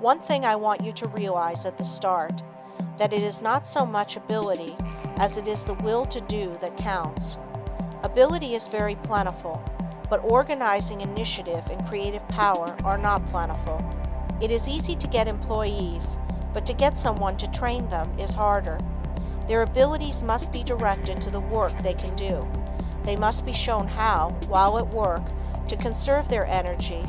One thing I want you to realize at the start, that it is not so much ability as it is the will to do that counts. Ability is very plentiful, but organizing initiative and creative power are not plentiful. It is easy to get employees, but to get someone to train them is harder. Their abilities must be directed to the work they can do. They must be shown how, while at work, to conserve their energy,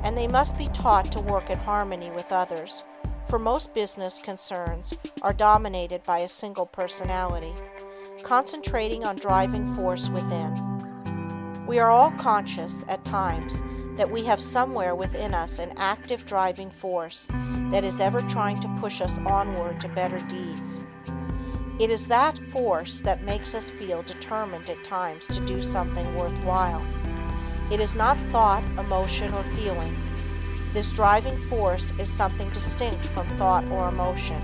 and they must be taught to work in harmony with others, for most business concerns are dominated by a single personality. Concentrating on driving force within. We are all conscious, at times, that we have somewhere within us an active driving force that is ever trying to push us onward to better deeds. It is that force that makes us feel determined at times to do something worthwhile. It is not thought, emotion, or feeling. This driving force is something distinct from thought or emotion.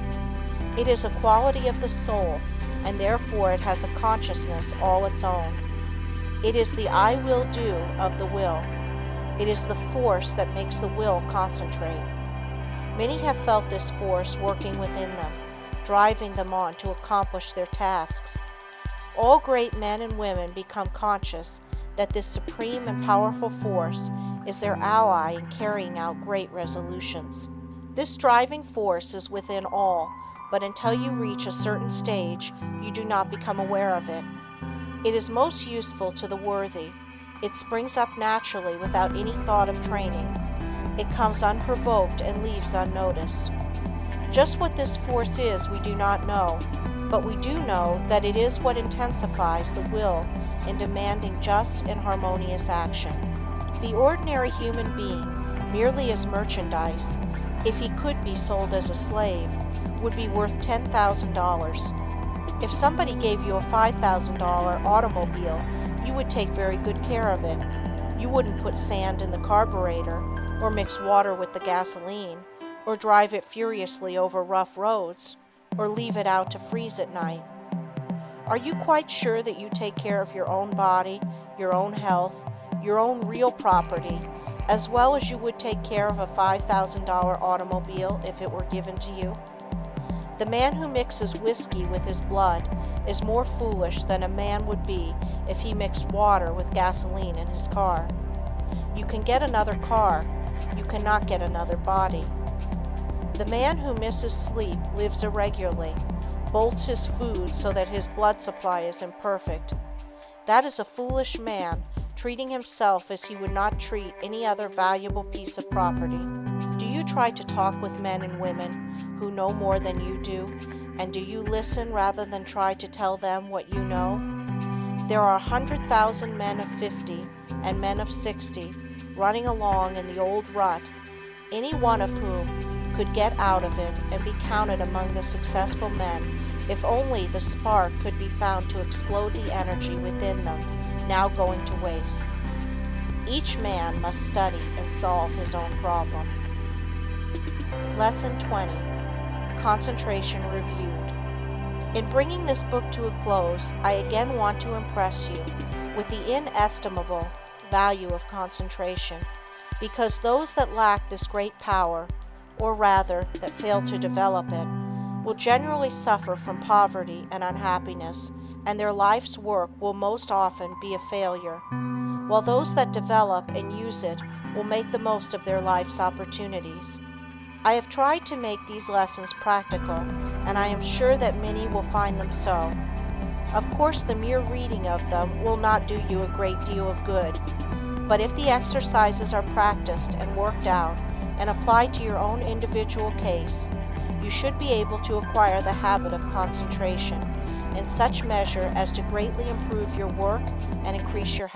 It is a quality of the soul, and therefore it has a consciousness all its own. It is the I will do of the will. It is the force that makes the will concentrate. Many have felt this force working within them, driving them on to accomplish their tasks. All great men and women become conscious that this supreme and powerful force is their ally in carrying out great resolutions. This driving force is within all, but until you reach a certain stage, you do not become aware of it. It is most useful to the worthy. It springs up naturally without any thought of training. It comes unprovoked and leaves unnoticed. Just what this force is we do not know, but we do know that it is what intensifies the will in demanding just and harmonious action. The ordinary human being, merely as merchandise, if he could be sold as a slave, would be worth $10,000. If somebody gave you a $5,000 automobile, you would take very good care of it. You wouldn't put sand in the carburetor, or mix water with the gasoline, or drive it furiously over rough roads, or leave it out to freeze at night. Are you quite sure that you take care of your own body, your own health, your own real property, as well as you would take care of a $5,000 automobile if it were given to you? The man who mixes whiskey with his blood is more foolish than a man would be if he mixed water with gasoline in his car. You can get another car, you cannot get another body. The man who misses sleep, lives irregularly, bolts his food so that his blood supply is imperfect. That is a foolish man, treating himself as he would not treat any other valuable piece of property. Do you try to talk with men and women who know more than you do, and do you listen rather than try to tell them what you know? There are 100,000 men of 50 and men of 60 running along in the old rut, any one of whom could get out of it and be counted among the successful men if only the spark could be found to explode the energy within them now going to waste. Each man must study and solve his own problem. Lesson 20. Concentration Reviewed. In bringing this book to a close, I again want to impress you with the inestimable value of concentration, because those that lack this great power, or rather, that fail to develop it, will generally suffer from poverty and unhappiness, and their life's work will most often be a failure, while those that develop and use it will make the most of their life's opportunities. I have tried to make these lessons practical, and I am sure that many will find them so. Of course, the mere reading of them will not do you a great deal of good, but if the exercises are practiced and worked out and applied to your own individual case, you should be able to acquire the habit of concentration in such measure as to greatly improve your work and increase your